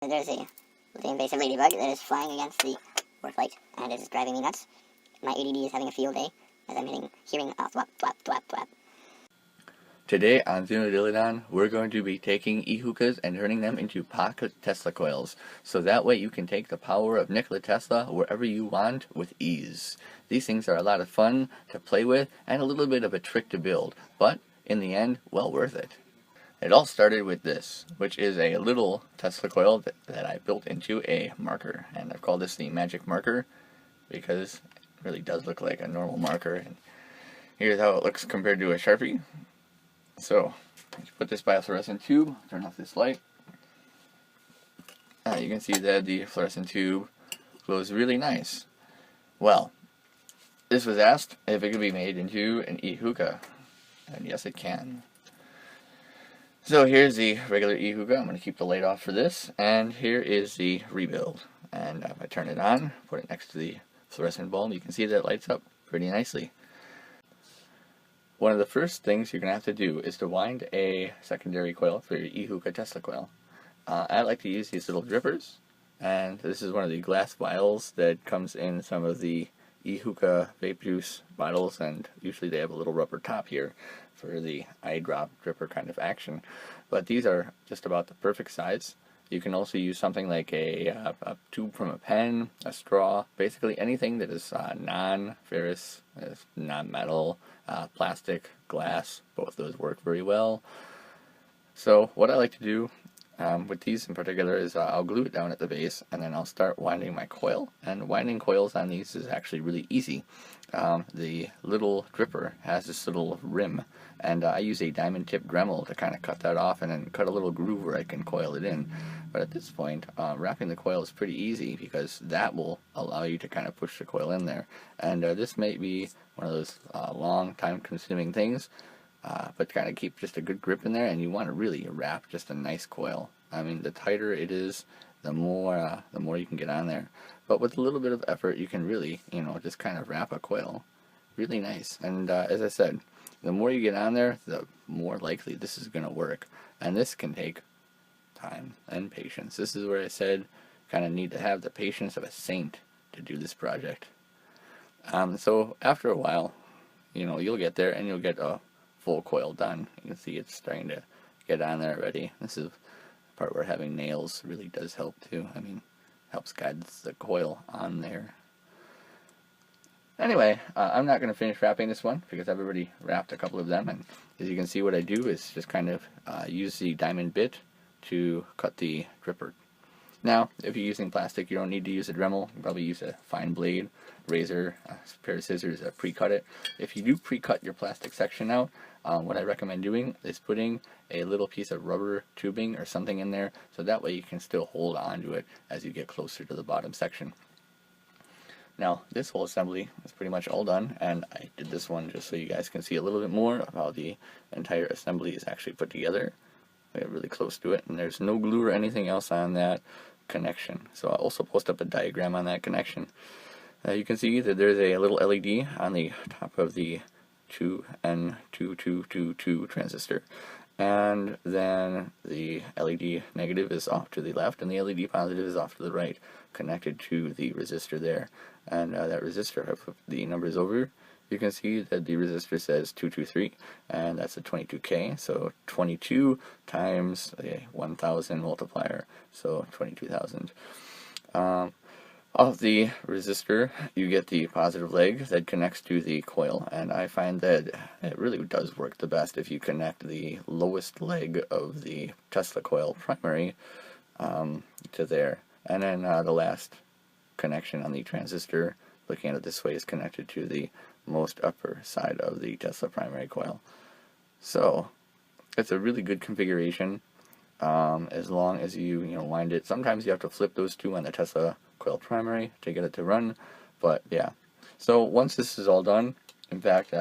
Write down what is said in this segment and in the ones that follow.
There's a invasive ladybug that is flying against the work light, and it is driving me nuts. My ADD is having a field day as I'm hearing thwap, thwap, thwap, thwap. Today on Xenodilodon, we're going to be taking E-Hookahs and turning them into pocket Tesla coils, so that way you can take the power of Nikola Tesla wherever you want with ease. These things are a lot of fun to play with and a little bit of a trick to build, but in the end, well worth it. It all started with this, which is a little Tesla coil that I built into a marker, and I've called this the magic marker because it really does look like a normal marker. And here's how it looks compared to a Sharpie. So, you put this by a fluorescent tube, turn off this light. You can see that the fluorescent tube glows really nice. Well, this was asked if it could be made into an E-Hookah, and yes it can. So here's the regular E-Hookah. I'm going to keep the light off for this, and here is the rebuild. And if I turn it on, put it next to the fluorescent bulb, you can see that it lights up pretty nicely. One of the first things you're going to have to do is to wind a secondary coil for your E-Hookah Tesla coil. I like to use these little drippers, and this is one of the glass vials that comes in some of the E-Hookah vape juice bottles, and usually they have a little rubber top here for the eyedrop dripper kind of action. But these are just about the perfect size. You can also use something like a tube from a pen, a straw, basically anything that is non-ferrous, non-metal, plastic, glass. Both those work very well. So what I like to do with these in particular is I'll glue it down at the base, and then I'll start winding my coil. And winding coils on these is actually really easy. The little dripper has this little rim, and I use a diamond tip Dremel to kind of cut that off and then cut a little groove where I can coil it in. But at this point, wrapping the coil is pretty easy because that will allow you to kind of push the coil in there. And this may be one of those long time consuming things, but kind of keep just a good grip in there, and you want to really wrap just a nice coil. I mean, the tighter it is, the more you can get on there. But with a little bit of effort, you can really, just kind of wrap a coil really nice. And as I said, the more you get on there, the more likely this is going to work. And this can take time and patience. This is where I said, kind of need to have the patience of a saint to do this project. So after a while, you'll get there and you'll get a full coil done. You can see it's starting to get on there already. This is the part where having nails really does help too. I mean, helps guide the coil on there. Anyway, I'm not going to finish wrapping this one because I've already wrapped a couple of them, and as you can see, what I do is just kind of use the diamond bit to cut the dripper. Now, if you're using plastic, you don't need to use a Dremel. You probably use a fine blade, razor, a pair of scissors, pre-cut it. If you do pre-cut your plastic section out, what I recommend doing is putting a little piece of rubber tubing or something in there, so that way you can still hold on to it as you get closer to the bottom section. Now, this whole assembly is pretty much all done, and I did this one just so you guys can see a little bit more of how the entire assembly is actually put together. I get really close to it, and there's no glue or anything else on that connection. So I'll also post up a diagram on that connection. You can see that there's a little LED on the top of the 2N2222 transistor, and then the LED negative is off to the left and the LED positive is off to the right, connected to the resistor there. And that resistor, if I flip the numbers over, you can see that the resistor says 223, and that's a 22K, so 22 times a 1000 multiplier, so 22,000. Off the resistor, you get the positive leg that connects to the coil, and I find that it really does work the best if you connect the lowest leg of the Tesla coil primary to there. And then the last connection on the transistor, looking at it this way, is connected to the most upper side of the Tesla primary coil. So it's a really good configuration as long as you wind it. Sometimes you have to flip those two on the Tesla coil primary to get it to run, but yeah. So once this is all done, in fact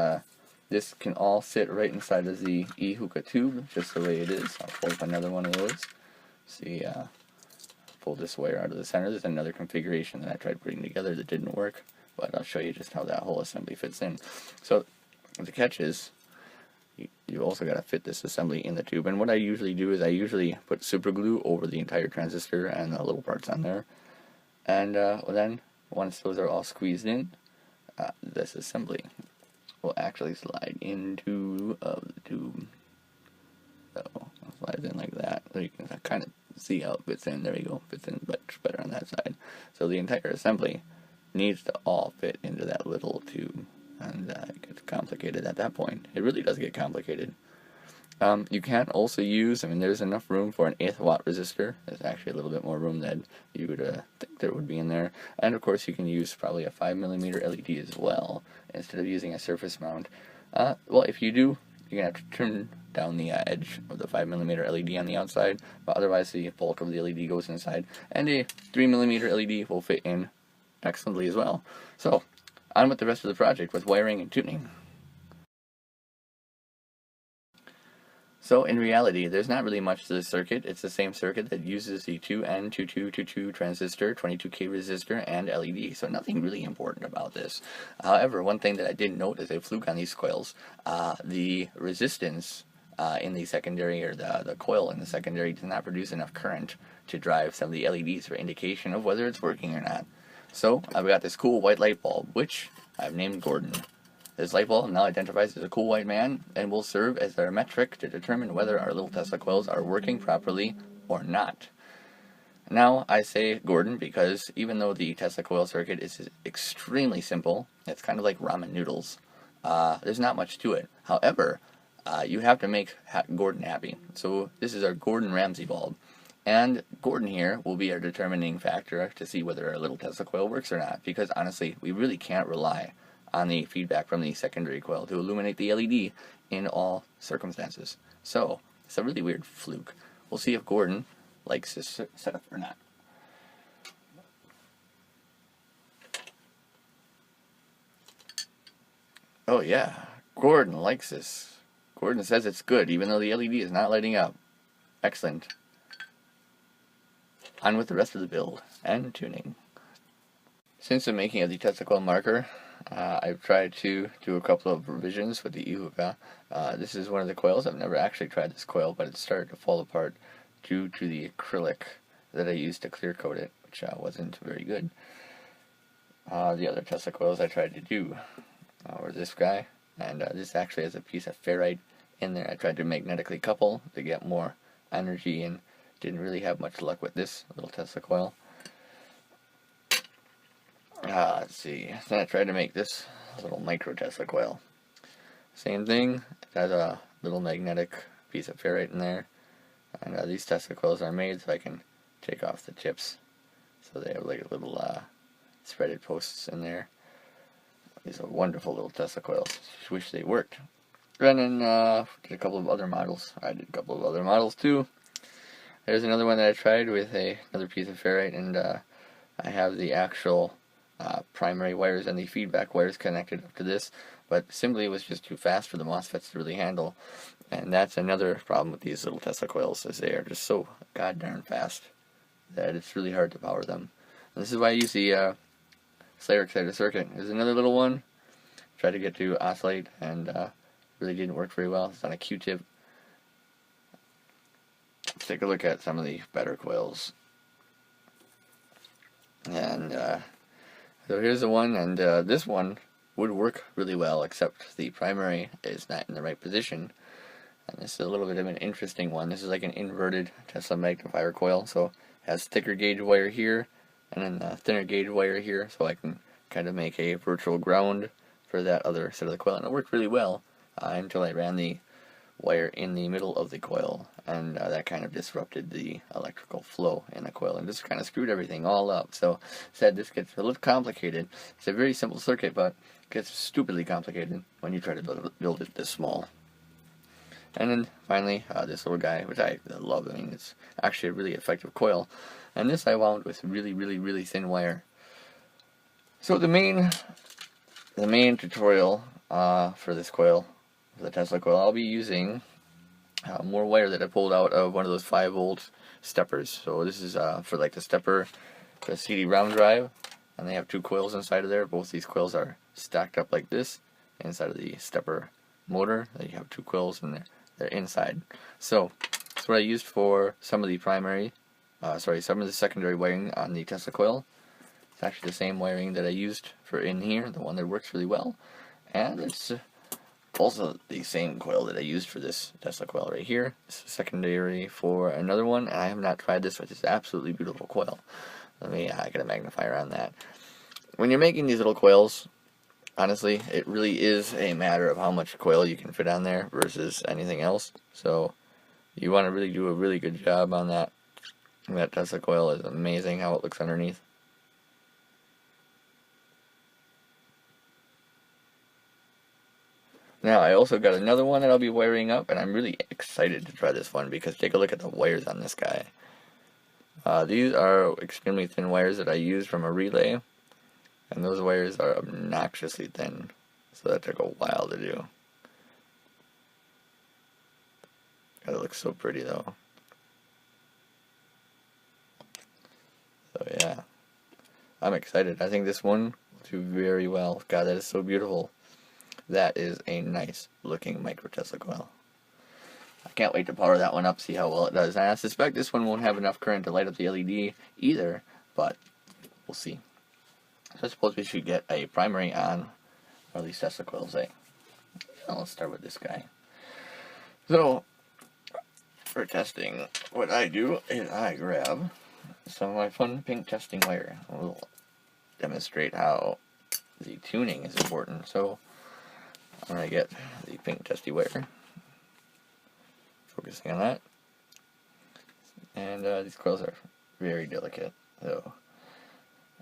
this can all sit right inside of the E-Hookah tube just the way it is. I'll pull up another one of those. See, pull this wire out of the center. There's another configuration that I tried putting together that didn't work, but I'll show you just how that whole assembly fits in. So the catch is, you've also got to fit this assembly in the tube. And what I usually do is I usually put super glue over the entire transistor and the little parts on there. And then once those are all squeezed in, this assembly will actually slide into the tube. So it slides in like that. So you can kind of see how it fits in. There you go. Fits in much better on that side. So the entire assembly needs to all fit into that little tube. And it gets complicated at that point. It really does get complicated. You can also use, I mean, there's enough room for an 1/8 watt resistor. There's actually a little bit more room than you would think there would be in there. And of course you can use probably a 5mm LED as well, instead of using a surface mount. Well, if you do, you're going to have to turn down the edge of the 5mm LED on the outside, but otherwise the bulk of the LED goes inside. And a 3mm LED will fit in excellently as well. So, on with the rest of the project with wiring and tuning. So in reality, there's not really much to the circuit. It's the same circuit that uses the 2N2222 transistor, 22K resistor, and LED. So nothing really important about this. However, one thing that I did note as a fluke on these coils, the resistance in the secondary, or the coil in the secondary, does not produce enough current to drive some of the LEDs for indication of whether it's working or not. So I've got this cool white light bulb, which I've named Gordon. This light bulb now identifies as a cool white man and will serve as our metric to determine whether our little Tesla coils are working properly or not. Now I say Gordon because even though the Tesla coil circuit is extremely simple, it's kind of like ramen noodles. There's not much to it. However, you have to make Gordon happy. So this is our Gordon Ramsay bulb. And Gordon here will be our determining factor to see whether our little Tesla coil works or not, because honestly, we really can't rely on the feedback from the secondary coil to illuminate the LED in all circumstances. So, it's a really weird fluke. We'll see if Gordon likes this setup or not. Oh yeah, Gordon likes this. Gordon says it's good, even though the LED is not lighting up. Excellent. On with the rest of the build and tuning. Since the making of the Tesla coil marker, I've tried to do a couple of revisions with the E-Hookah. This is one of the coils. I've never actually tried this coil, but it started to fall apart due to the acrylic that I used to clear coat it, which wasn't very good. The other Tesla coils I tried to do were this guy, and this actually has a piece of ferrite in there. I tried to magnetically couple to get more energy, and didn't really have much luck with this little Tesla coil. Let's see. Then I tried to make this little micro Tesla coil. Same thing. It has a little magnetic piece of ferrite in there. And these Tesla coils are made so I can take off the tips. So they have like little threaded posts in there. These are wonderful little Tesla coils. Just wish they worked. And then did a couple of other models. I did a couple of other models too. There's another one that I tried with another piece of ferrite, and I have the actual primary wires and the feedback wires connected up to this, but simply it was just too fast for the MOSFETs to really handle. And that's another problem with these little Tesla coils, is they are just so goddamn fast that it's really hard to power them. And this is why I use the Slayer excited circuit. There's another little one. Tried to get to oscillate, and really didn't work very well. It's on a Q-tip. Let's take a look at some of the better coils. And so here's the one, and this one would work really well, except the primary is not in the right position. And this is a little bit of an interesting one. This is like an inverted Tesla magnifier coil, so it has thicker gauge wire here, and then a thinner gauge wire here, so I can kind of make a virtual ground for that other side of the coil. And it worked really well until I ran the wire in the middle of the coil, and that kind of disrupted the electrical flow in the coil and just kind of screwed everything all up. So said this gets a little complicated. It's a very simple circuit, but it gets stupidly complicated when you try to build it this small. And then finally this little guy, which I love. I mean, it's actually a really effective coil, and this I wound with really thin wire. So the main tutorial for this coil, for the Tesla coil, I'll be using more wire that I pulled out of one of those 5-volt steppers. So this is for like the stepper, the CD round drive, and they have 2 coils inside of there. Both these coils are stacked up like this inside of the stepper motor. You have 2 coils in there. They're inside. So that's what I used for some of the some of the secondary wiring on the Tesla coil. It's actually the same wiring that I used for in here, the one that works really well. And it's also the same coil that I used for this Tesla coil right here. This is secondary for another one, and I have not tried this, which is absolutely beautiful coil. I get a magnifier on that. When you're making these little coils, honestly, it really is a matter of how much coil you can fit on there versus anything else. So you want to really do a really good job on that. That Tesla coil is amazing how it looks underneath. Now, I also got another one that I'll be wiring up, and I'm really excited to try this one because take a look at the wires on this guy. These are extremely thin wires that I used from a relay, and those wires are obnoxiously thin, so that took a while to do. God, it looks so pretty though. So yeah, I'm excited. I think this one will do very well. God, that is so beautiful. That is a nice looking micro Tesla coil. I can't wait to power that one up, see how well it does. And I suspect this one won't have enough current to light up the LED either, but we'll see. So I suppose we should get a primary on one of these Tesla coils, eh? Well, let's start with this guy. So, for testing, what I do is I grab some of my fun pink testing wire. We'll demonstrate how the tuning is important. So, I'm going to get the pink testy wire. Focusing on that. And these coils are very delicate. So,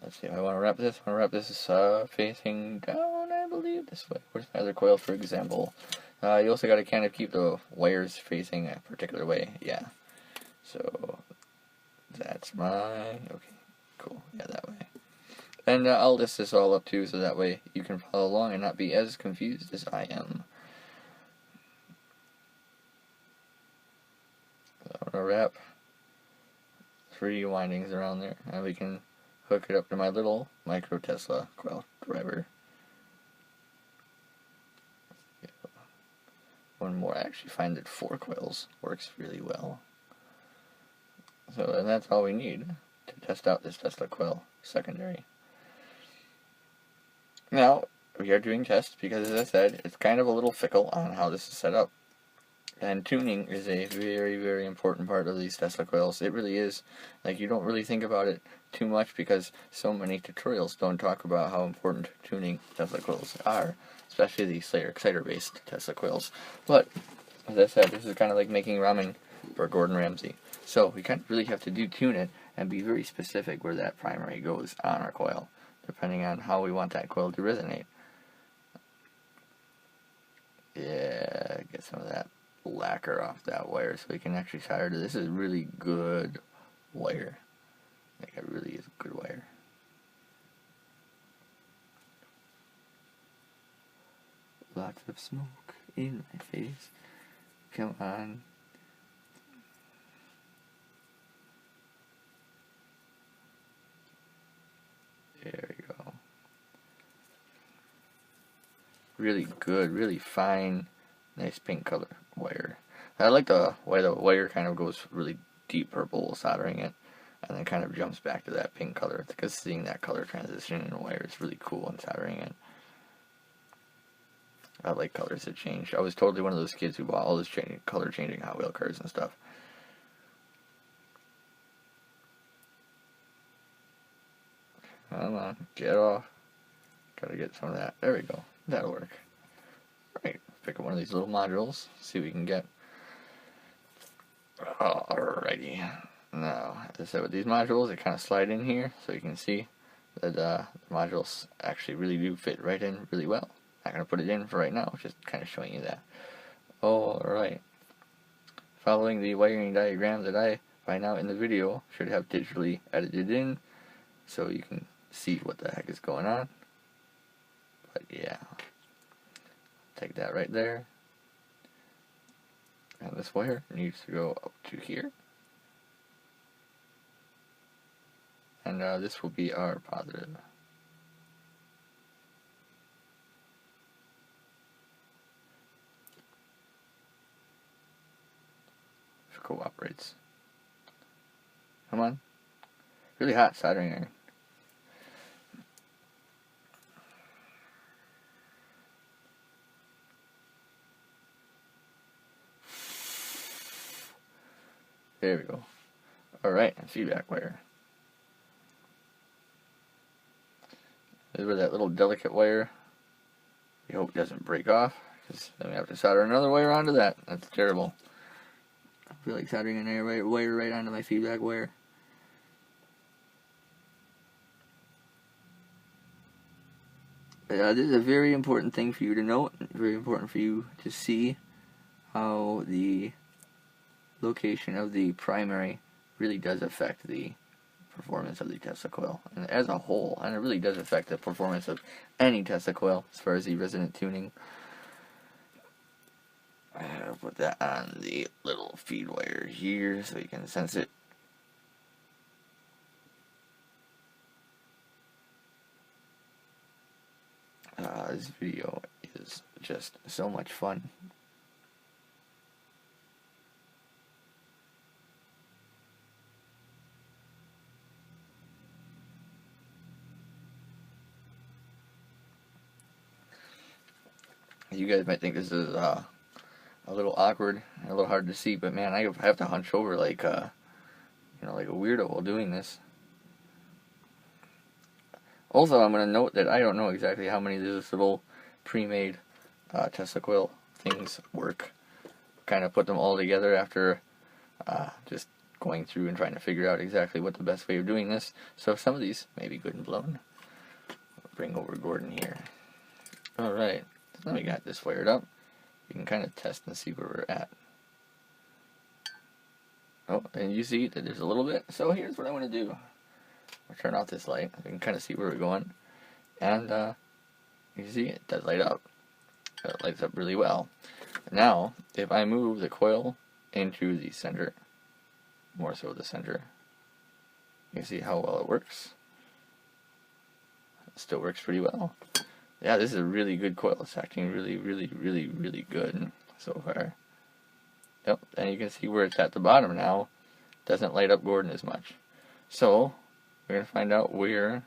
let's see if I want to wrap this. I want to wrap this facing down, I believe, this way. Where's my other coil, for example? You also got to kind of keep the wires facing a particular way. Yeah. So, that's my... Okay, cool. Yeah, that way. And I'll list this all up too, so that way you can follow along and not be as confused as I am. So I'm going to wrap 3 windings around there, and we can hook it up to my little micro Tesla coil driver. One more. I actually find that 4 coils works really well. So and that's all we need to test out this Tesla coil secondary. Now, we are doing tests because, as I said, it's kind of a little fickle on how this is set up. And tuning is a very, very important part of these Tesla coils. It really is. Like, you don't really think about it too much because so many tutorials don't talk about how important tuning Tesla coils are, especially the exciter-based Tesla coils. But, as I said, this is kind of like making ramen for Gordon Ramsay. So, we kind of really have to tune it and be very specific where that primary goes on our coil, depending on how we want that coil to resonate. Yeah, get some of that lacquer off that wire so we can actually solder to this. Is really good wire. Like, it really is good wire. Lots of smoke in my face. Come on. There we go. Really good, really fine, nice pink color wire. I like the way the wire kind of goes really deep purple while soldering it, and then kind of jumps back to that pink color, because seeing that color transition in a wire is really cool when soldering it. I like colors that change. I was totally one of those kids who bought all this color changing Hot Wheel cars and stuff. Come on, get off. Gotta get some of that. There we go. That'll work. Alright, pick up one of these little modules, see what we can get. Alrighty. Now, as I said, with these modules, they kind of slide in here, so you can see that the modules actually really do fit right in really well. Not going to put it in for right now, just kind of showing you that. Alright. Following the wiring diagram that I, by now in the video, should have digitally edited in, so you can see what the heck is going on. But yeah, take that right there, and this wire needs to go up to here, and this will be our positive. cooperates. Come on. Really hot soldering iron. There we go. Alright, feedback wire. This is where that little delicate wire, we hope doesn't break off, because then we have to solder another wire onto that. That's terrible. I feel like soldering another wire right onto my feedback wire. This is a very important thing for you to note, very important for you to see how the location of the primary really does affect the performance of the Tesla coil, and as a whole, and it really does affect the performance of any Tesla coil as far as the resonant tuning. I'll put that on the little feed wire here so you can sense it. This video is just so much fun. You guys might think this is a little awkward and a little hard to see, but man, I have to hunch over like like a weirdo while doing this. Also, I'm going to note that I don't know exactly how many of these little pre-made Tesla coil things work. Kind of put them all together after just going through and trying to figure out exactly what the best way of doing this. So some of these may be good and blown. I'll bring over Gordon here. Alright, now we got this wired up. You can kind of test and see where we're at. Oh, and you see that there's a little bit. So here's what I want to do. I'll turn off this light. I can kind of see where we're going. And you see it does light up. It lights up really well. Now, if I move the coil into the center, more so the center, you can see how well it works. It still works pretty well. Yeah, this is a really good coil. It's acting really, really, really, really good so far. Yep, and you can see where it's at the bottom now. It doesn't light up Gordon as much. So, we're going to find out where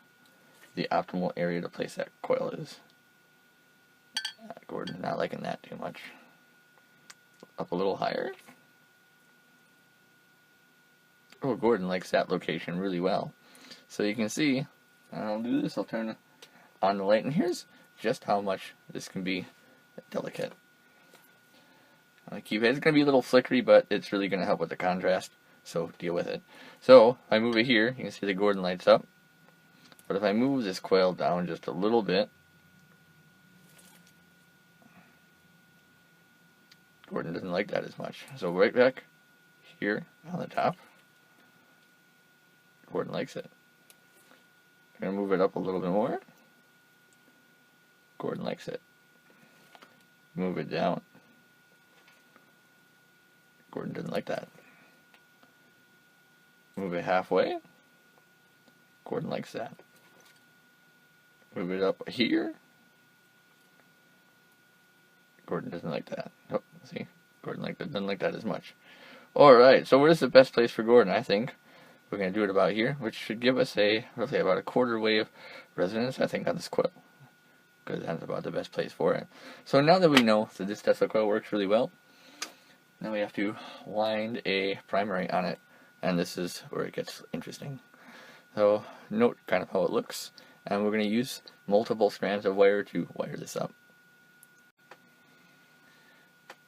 the optimal area to place that coil is. Gordon's not liking that too much. Up a little higher. Oh, Gordon likes that location really well. So you can see, I'll do this, I'll turn on the light, and here's just how much this can be delicate. It's going to be a little flickery, but it's really going to help with the contrast, so deal with it. So, if I move it here, you can see the Gordon lights up. But if I move this coil down just a little bit, Gordon doesn't like that as much. So right back here on the top, Gordon likes it. I'm going to move it up a little bit more. Gordon likes it. Move it down. Gordon doesn't like that. Move it halfway. Gordon likes that. Move it up here. Gordon doesn't like that. Oh, see? Gordon doesn't like that as much. Alright, so where's the best place for Gordon? I think we're going to do it about here, which should give us roughly about a quarter wave resonance, I think, on this coil. Because that's about the best place for it. So now that we know that this Tesla coil works really well, now we have to wind a primary on it. And this is where it gets interesting. So note kind of how it looks. And we're going to use multiple strands of wire to wire this up.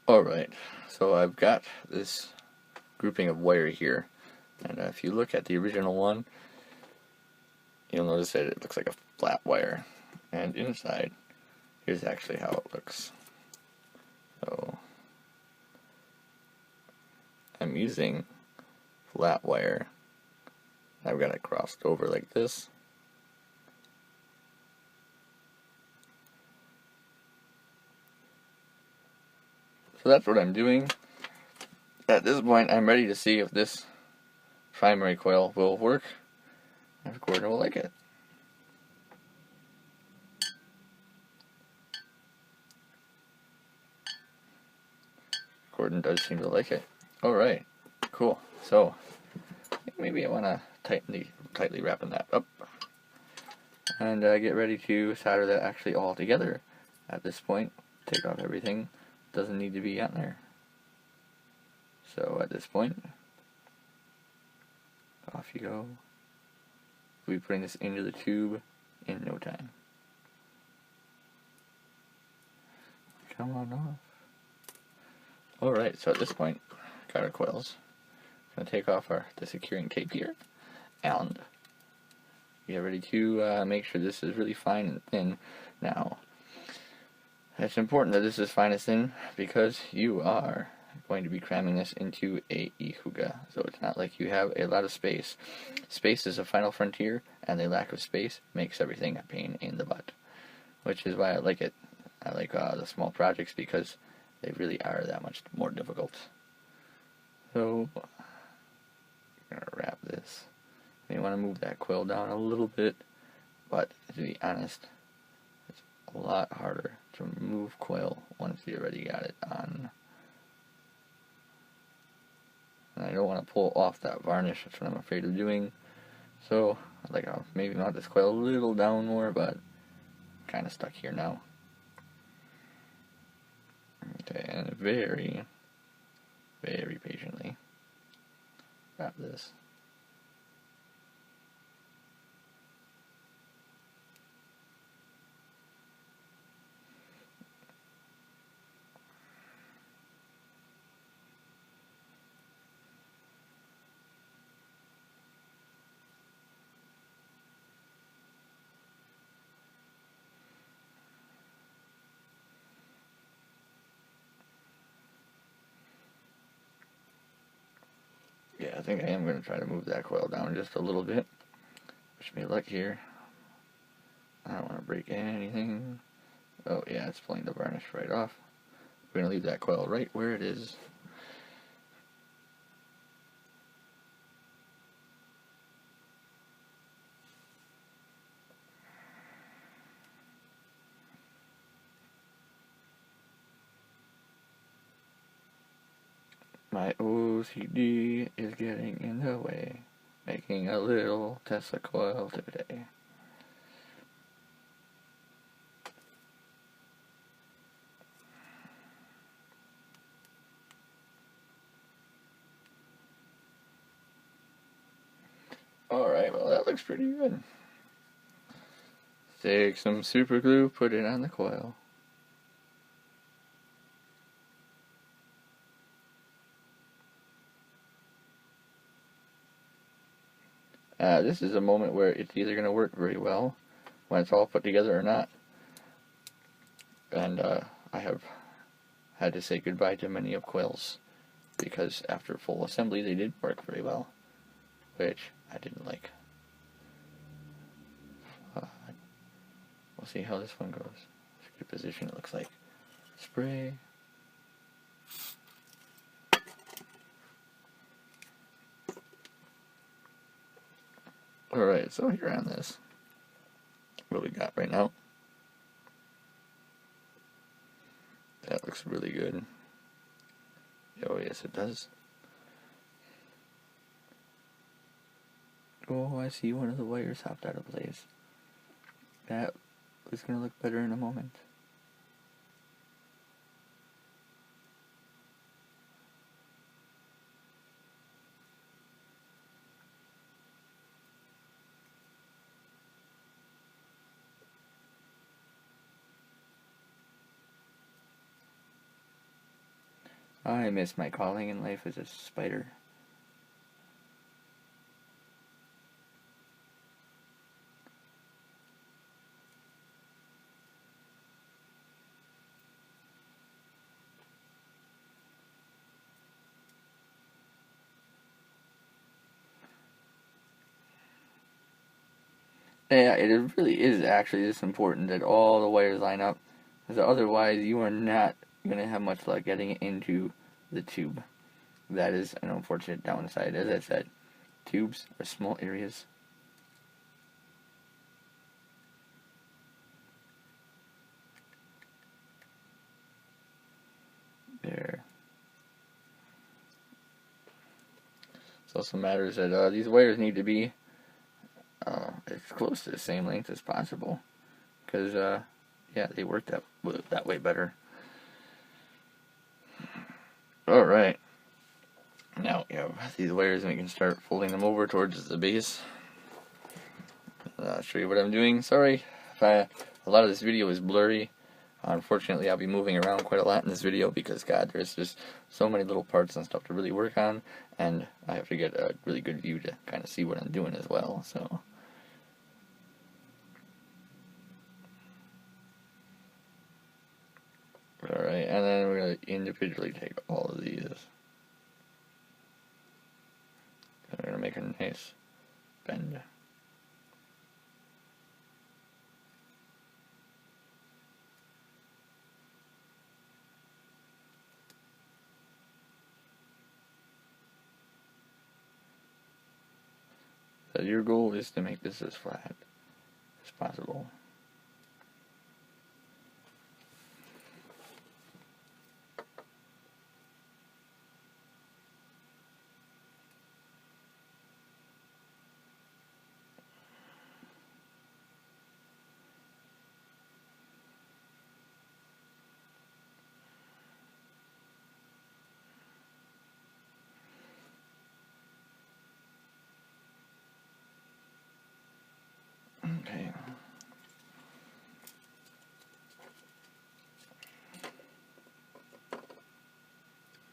Alright, so I've got this grouping of wire here. And if you look at the original one, you'll notice that it looks like a flat wire. And inside, here's actually how it looks. So, I'm using flat wire. I've got it crossed over like this. So that's what I'm doing. At this point, I'm ready to see if this primary coil will work, and if Gordon will like it. Gordon does seem to like it. Alright, Cool. So maybe I want to tightly wrapping that up and get ready to solder that actually all together. At this point, take off everything. Doesn't need to be on there. So at this point, off you go. We'll be putting this into the tube in no time. Come on off. Alright, so at this point, got our coils. Gonna take off the securing tape here and get ready to make sure this is really fine and thin. Now, it's important that this is fine and thin because you are going to be cramming this into a E-Hookah, so it's not like you have a lot of space. Space is a final frontier, and the lack of space makes everything a pain in the butt, which is why I like it. I like the small projects because they really are that much more difficult. So, I'm gonna wrap this. You want to move that coil down a little bit, but to be honest, it's a lot harder to remove coil once you already got it on. And I don't want to pull off that varnish, that's what I'm afraid of doing. So, I'll maybe mount this coil a little down more, but kind of stuck here now. Okay, and very, very patiently wrap this. Yeah, I think I am going to try to move that coil down just a little bit. Wish me luck here. I don't want to break anything. Oh yeah, it's pulling the varnish right off. We're going to leave that coil right where it is. My OCD is getting in the way, making a little Tesla coil today. Alright, well that looks pretty good. Take some super glue, put it on the coil. This is a moment where it's either going to work very well when it's all put together or not. And I have had to say goodbye to many of coils because after full assembly they did work very well, which I didn't like. We'll see how this one goes. It's a good position, it looks like. Spray. Alright, so here on this, what we got right now. That looks really good. Oh yes it does. Oh, I see one of the wires hopped out of place. That is going to look better in a moment. I miss my calling in life as a spider. Yeah, it really is actually this important that all the wires line up, because otherwise you are not going to have much luck getting it into the tube. That is an unfortunate downside. As I said, tubes are small areas. There. It also matters that these wires need to be as close to the same length as possible, because yeah, they work that way better. Alright, now we have these wires and we can start folding them over towards the base. I'll show you what I'm doing. Sorry if a lot of this video is blurry. Unfortunately, I'll be moving around quite a lot in this video because, God, there's just so many little parts and stuff to really work on, and I have to get a really good view to kind of see what I'm doing as well, so. Alright, and then we're going to individually take all of these. And we're going to make a nice bend. So your goal is to make this as flat as possible. Okay.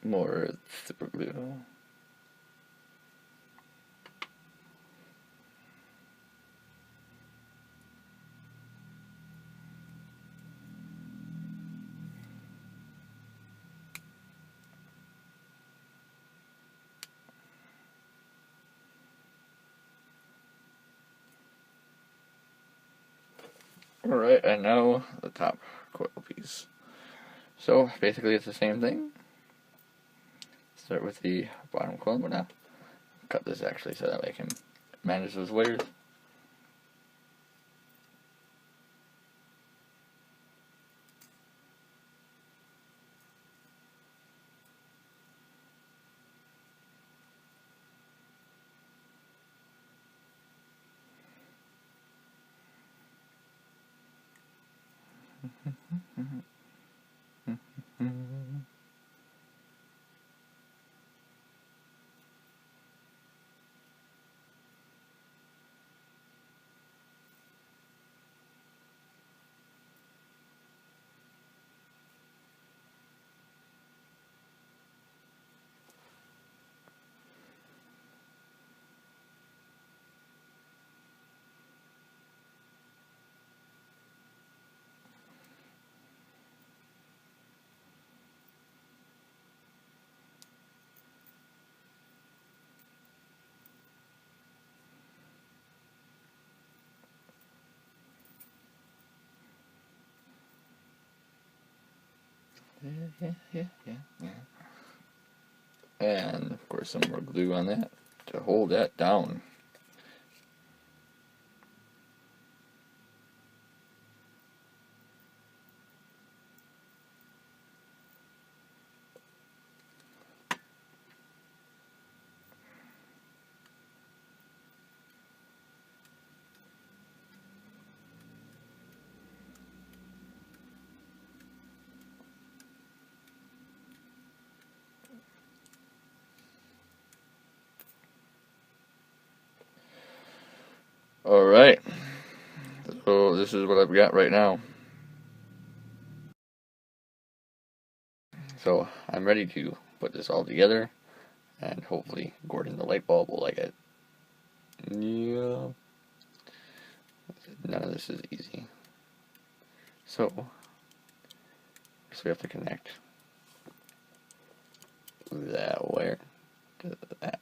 More super glue. Alright, and now the top coil piece. So basically it's the same thing. Start with the bottom coil. I'm gonna cut this actually so that I can manage those wires. Yeah. And of course some more glue on that to hold that down. Alright, so this is what I've got right now. So I'm ready to put this all together, and hopefully Gordon the light bulb will like it. Yeah. None of this is easy. So we have to connect that wire to that.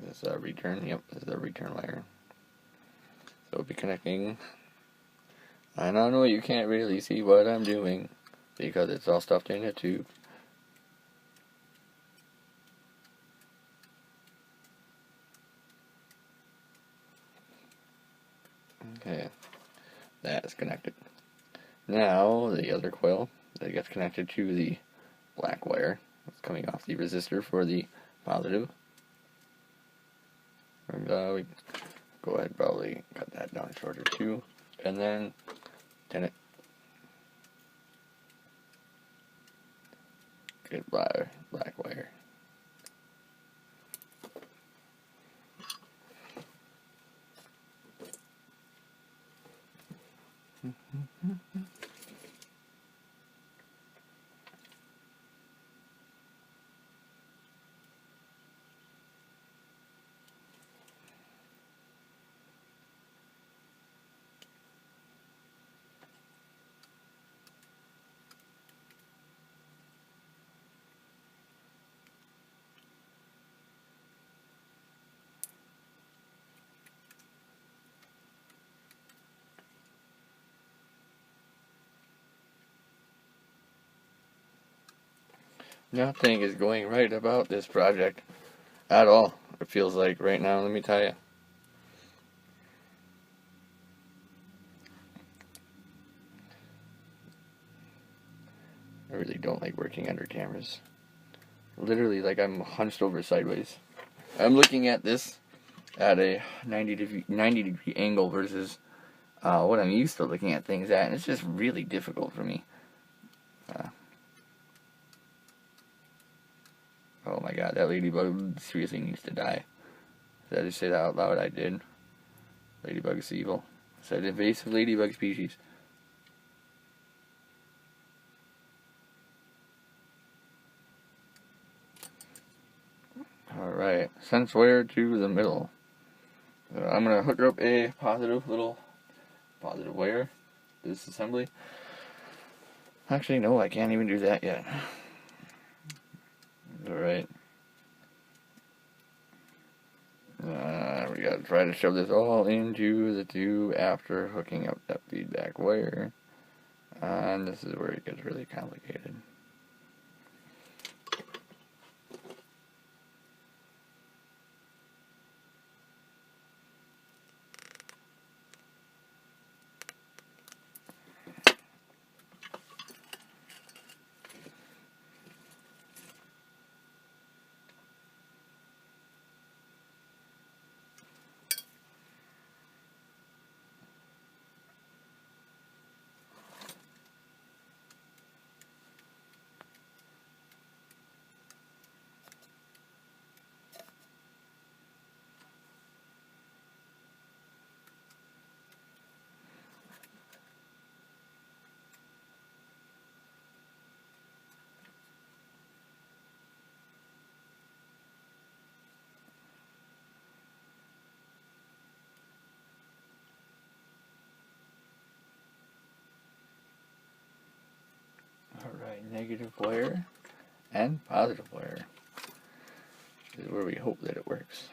This is a return, yep, this is a return wire. So we'll be connecting. And I know you can't really see what I'm doing because it's all stuffed in a tube. Okay, that's connected. Now the other coil that gets connected to the black wire that's coming off the resistor for the positive. And we go ahead and probably cut that down shorter too, and then tin it. Good black wire. Nothing is going right about this project at all, it feels like right now, let me tell you. I really don't like working under cameras. Literally, like, I'm hunched over sideways. I'm looking at this at a 90 degree angle versus what I'm used to looking at things at, and it's just really difficult for me. Oh my god, that ladybug seriously needs to die. Did I just say that out loud? I did. Ladybug is evil. It's an invasive ladybug species. Alright, sense wire to the middle. I'm going to hook up a little positive wire to this assembly. Actually, no, I can't even do that yet. Alright. We gotta try to shove this all into the tube after hooking up that feedback wire. And this is where it gets really complicated. Alright, negative wire and positive wire. This is where we hope that it works.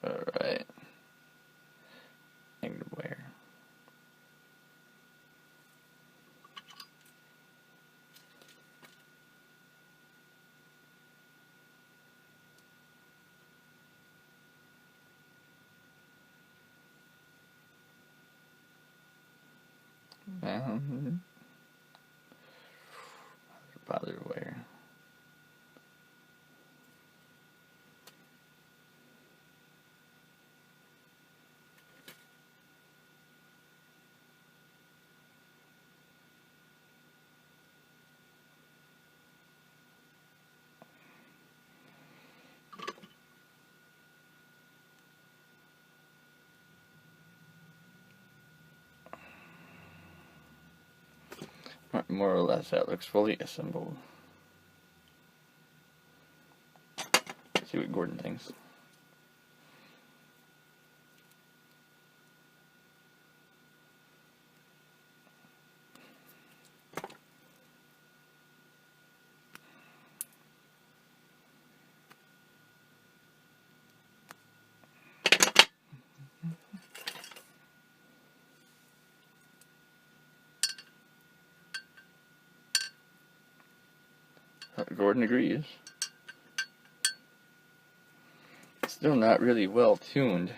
Alright. Negative wire. Positive wire. more or less that looks fully assembled. Let's see what Gordon thinks. Gordon agrees. Still not really well tuned,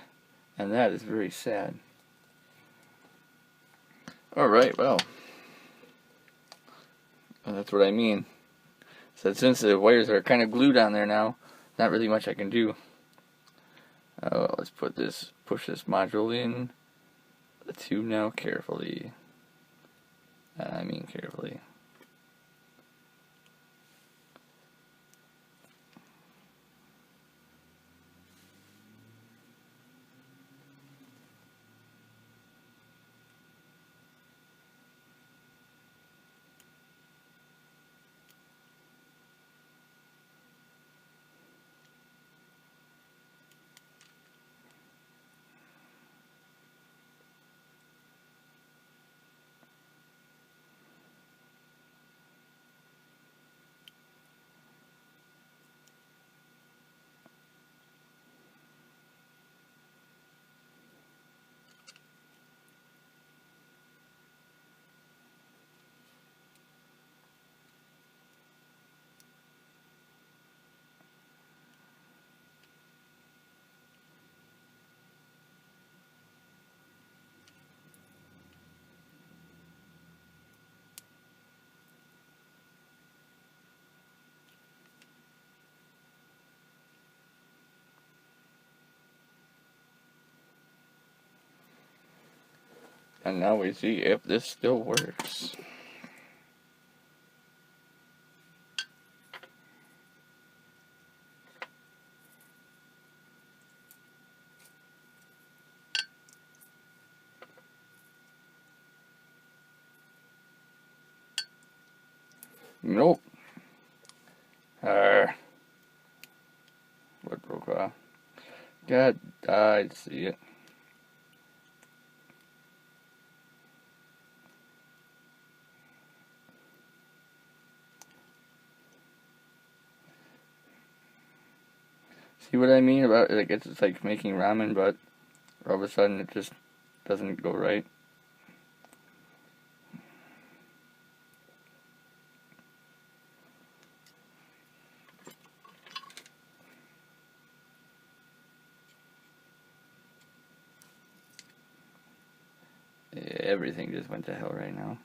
and that is very sad. Alright, well, that's what I mean. So since the wires are kind of glued on there now, not really much I can do. Let's push this module in the tube now carefully. I mean carefully. And now we see if this still works. Nope. What broke off? God, I see it. See what I mean about it? It's like making ramen, but all of a sudden it just doesn't go right. Everything just went to hell right now.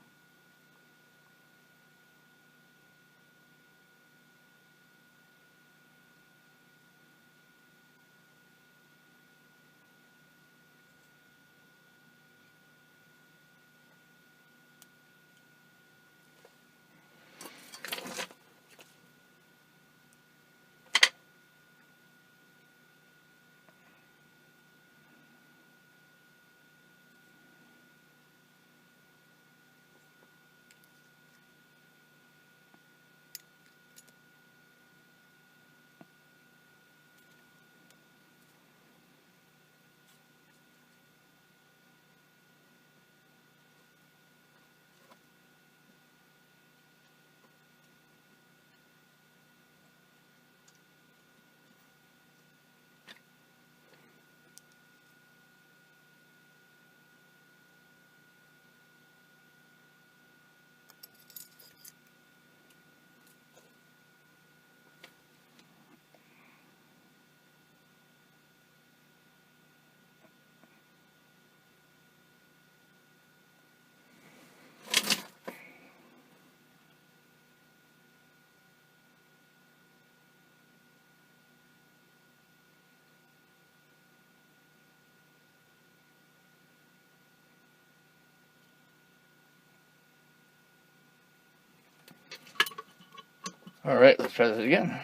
Alright, let's try this again.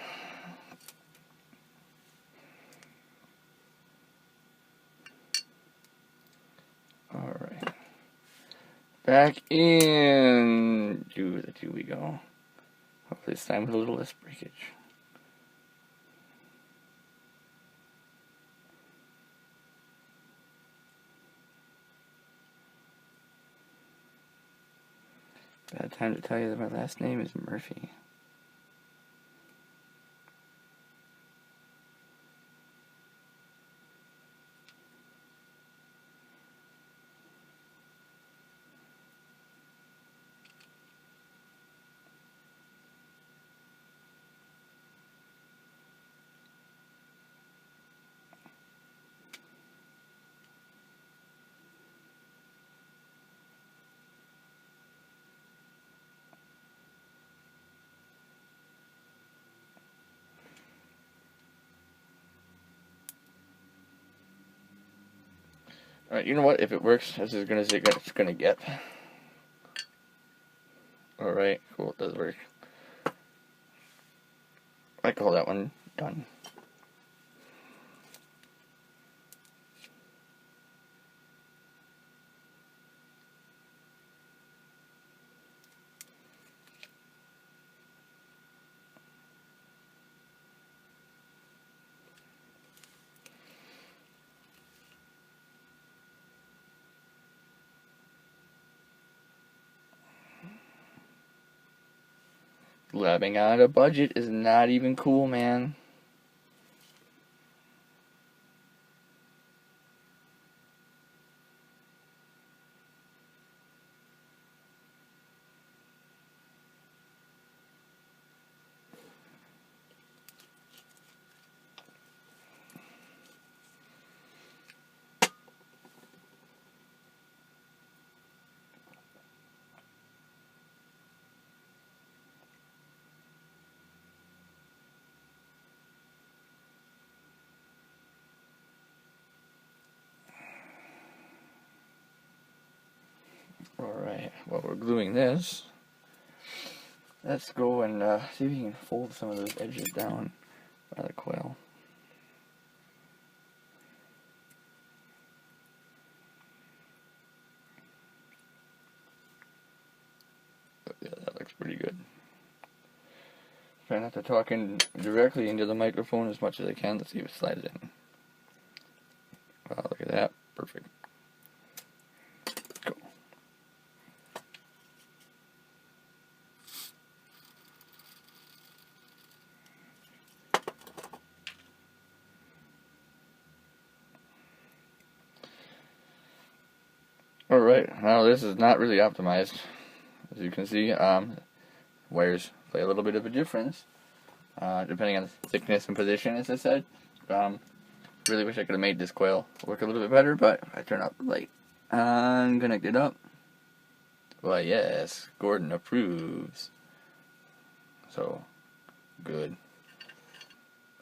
Alright. Back in. Do we go? Hopefully this time with a little less breakage. Bad time to tell you that my last name is Murphy. Alright, you know what? If it works, this is gonna see what it's gonna get. Alright, cool, it does work. I call that one done. Labbing on a budget is not even cool, man. Alright, while we're gluing this, let's go and see if we can fold some of those edges down by the coil. Yeah, that looks pretty good. Try not to talk in directly into the microphone as much as I can. Let's see if it slides in. Wow, look at that. Perfect. Cool. Alright, now this is not really optimized. As you can see, wires play a little bit of a difference, depending on the thickness and position, as I said. Really wish I could have made this coil work a little bit better, but I turned out the light and connect it up. Why, yes, Gordon approves. So, good.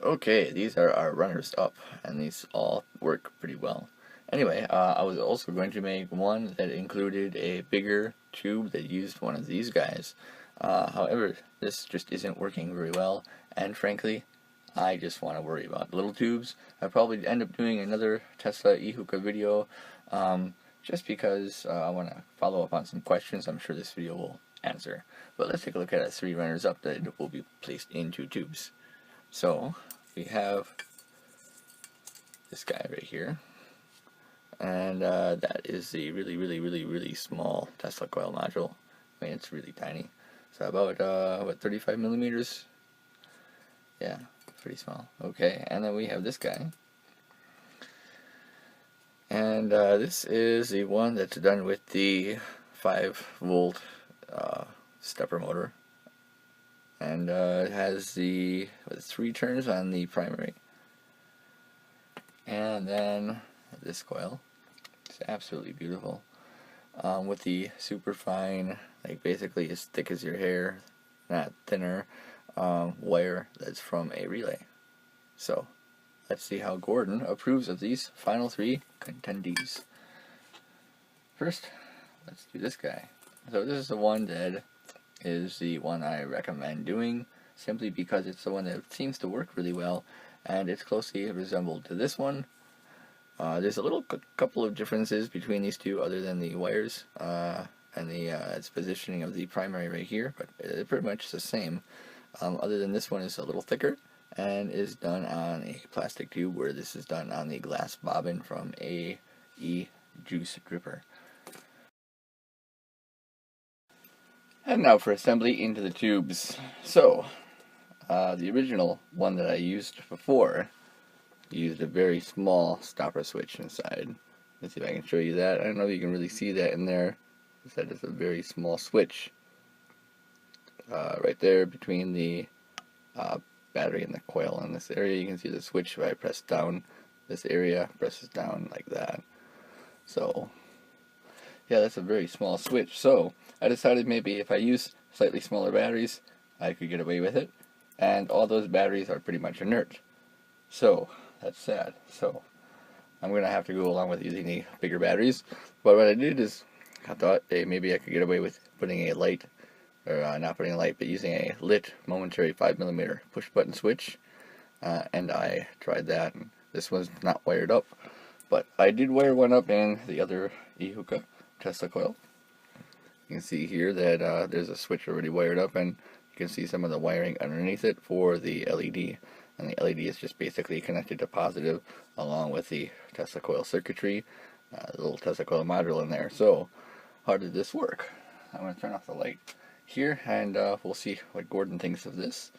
Okay, these are our runners up, and these all work pretty well. Anyway, I was also going to make one that included a bigger tube that used one of these guys. However, this just isn't working very well, and frankly, I just want to worry about little tubes. I'll probably end up doing another Tesla E-Hookah video, just because I want to follow up on some questions I'm sure this video will answer. But let's take a look at our 3 runners up that will be placed into tubes. So, we have this guy right here. And that is the really small Tesla coil module. I mean, it's really tiny. So about, what, 35 millimeters? Yeah, pretty small. Okay, and then we have this guy. And this is the one that's done with the 5-volt stepper motor. And it has the 3 turns on the primary. And then this coil. It's absolutely beautiful. With the super fine, like basically as thick as your hair, not thinner, wire that's from a relay. So, let's see how Gordon approves of these final 3 contendees. First, let's do this guy. So this is the one that is the one I recommend doing, simply because it's the one that seems to work really well, and it's closely resembled to this one. There's a couple of differences between these two other than the wires. and the its positioning of the primary right here, but it's pretty much the same. Other than this one is a little thicker and is done on a plastic tube, where this is done on the glass bobbin from a E-Juice dripper. And now for assembly into the tubes. So, the original one that I used before used a very small stopper switch inside. Let's see if I can show you that. I don't know if you can really see that in there. That is a very small switch right there between the battery and the coil. In this area you can see the switch. If I press down this area, presses down like that. So yeah, that's a very small switch. So I decided maybe if I use slightly smaller batteries I could get away with it, and all those batteries are pretty much inert. So that's sad. So I'm going to have to go along with using the bigger batteries. But what I did is I thought, hey, maybe I could get away with putting a light, or not putting a light, but using a lit momentary 5mm push button switch. And I tried that, and this one's not wired up. But I did wire one up in the other E-Hookah Tesla coil. You can see here that there's a switch already wired up, and you can see some of the wiring underneath it for the LED. And the LED is just basically connected to positive along with the Tesla coil circuitry, the little Tesla coil module in there. So how did this work? I'm going to turn off the light here, and we'll see what Gordon thinks of this.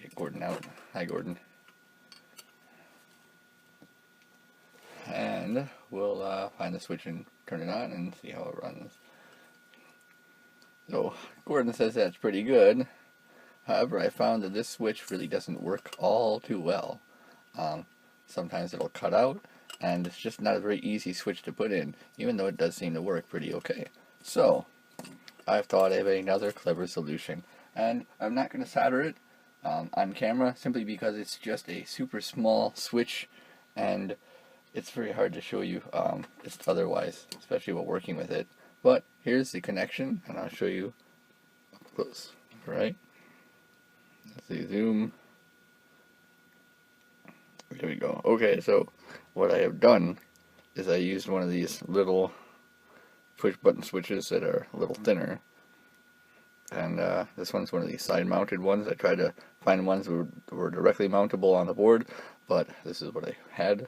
Get Gordon out. Hi, Gordon. And we'll find the switch and turn it on and see how it runs. So Gordon says that's pretty good. However, I found that this switch really doesn't work all too well. Sometimes it'll cut out, and it's just not a very easy switch to put in, even though it does seem to work pretty okay. So I've thought of another clever solution, and I'm not going to solder it on camera simply because it's just a super small switch, and it's very hard to show you just otherwise, especially while working with it. But here's the connection, and I'll show you up close. Alright, let's see, zoom. There we go. Okay, so what I have done is I used one of these little push button switches that are a little thinner, and this one's one of these side mounted ones. I tried to find ones that were directly mountable on the board, but this is what I had.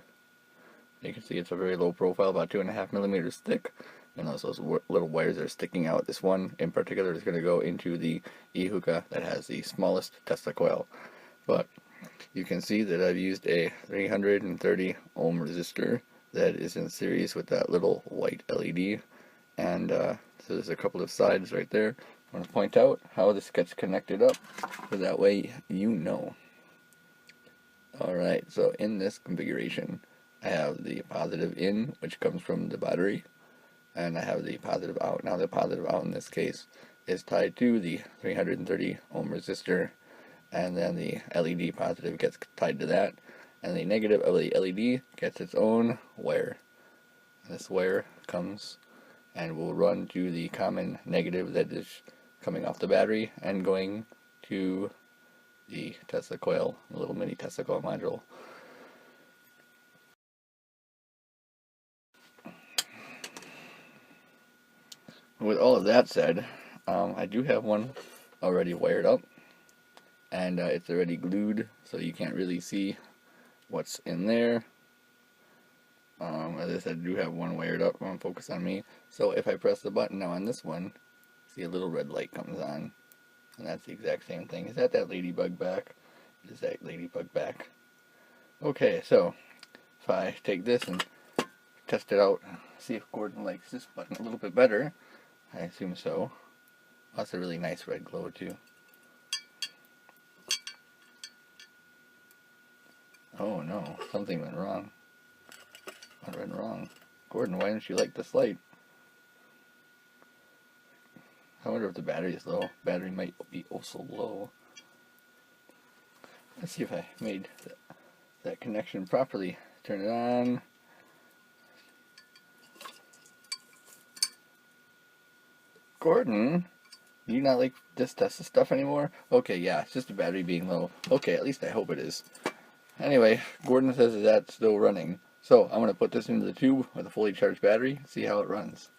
You can see it's a very low profile, about 2.5mm thick, and those little wires are sticking out. This one in particular is going to go into the E-Hookah that has the smallest Tesla coil. But you can see that I've used a 330 ohm resistor that is in series with that little white LED, and so there's a couple of sides right there. I want to point out how this gets connected up, so that way you know. Alright, so in this configuration I have the positive in, which comes from the battery, and I have the positive out. Now the positive out in this case is tied to the 330 ohm resistor, and then the LED positive gets tied to that, and the negative of the LED gets its own wire. This wire comes and will run to the common negative that is coming off the battery and going to the Tesla coil, the little mini Tesla coil module. With all of that said, I do have one already wired up, and it's already glued, so you can't really see what's in there. As I said, I do have one wired up. I'm focused on me. So if I press the button now on this one, see a little red light comes on, and that's the exact same thing. Is that ladybug back? Is that ladybug back? Okay, so if I take this and test it out, see if Gordon likes this button a little bit better. I assume so. That's a really nice red glow too. Oh no, something went wrong. What went wrong? Gordon, why didn't you like this light? I wonder if the battery is low. Battery might be also low. Let's see if I made that connection properly. Turn it on. Gordon, do you not like this Tesla stuff anymore? Okay, yeah, it's just the battery being low. Okay, at least I hope it is. Anyway, Gordon says that's still running. So I'm going to put this into the tube with a fully charged battery, see how it runs.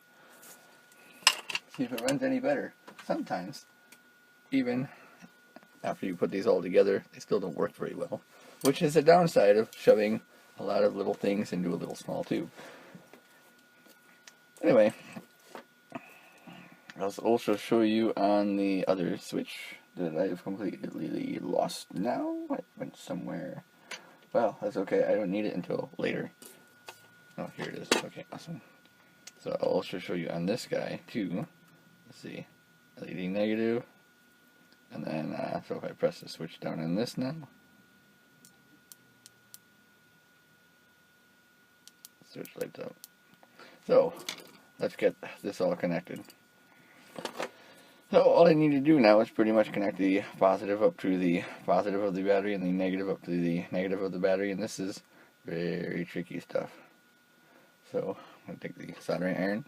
see if it runs any better. Sometimes, even after you put these all together, they still don't work very well, which is a downside of shoving a lot of little things into a little small tube. Anyway, I'll also show you on the other switch that I've completely lost now. It went somewhere. Well, that's okay. I don't need it until later. Oh, here it is. Okay, awesome. So I'll also show you on this guy too. Let's see, LED negative, and then so if I press the switch down on this now, switch lights up. So let's get this all connected. So all I need to do now is pretty much connect the positive up to the positive of the battery and the negative up to the negative of the battery, and this is very tricky stuff. So I'm going to take the soldering iron.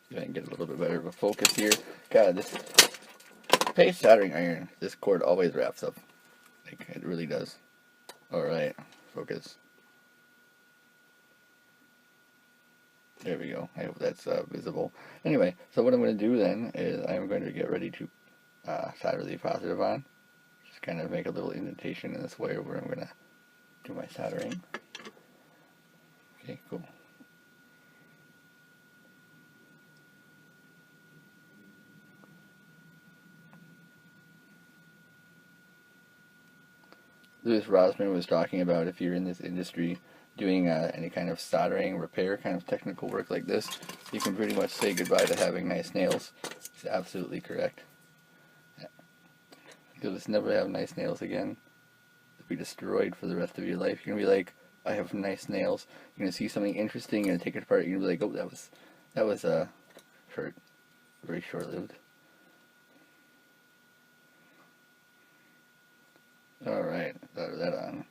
See if I can get a little bit better of a focus here. God, this paste soldering iron, this cord always wraps up. Like, it really does. Alright, focus. There we go. I hope that's visible. Anyway, so what I'm going to do then is I'm going to get ready to solder the positive on. Just kind of make a little indentation in this wire where I'm going to do my soldering. Okay, cool. Louis Rosman was talking about if you're in this industry doing any kind of soldering, repair, kind of technical work like this, you can pretty much say goodbye to having nice nails. It's absolutely correct. You'll just never have nice nails again. They'll be destroyed for the rest of your life. You're going to be like, I have nice nails. You're going to see something interesting, you're going to take it apart, you're going to be like, oh, that was short, very short-lived. Alright, solder that on.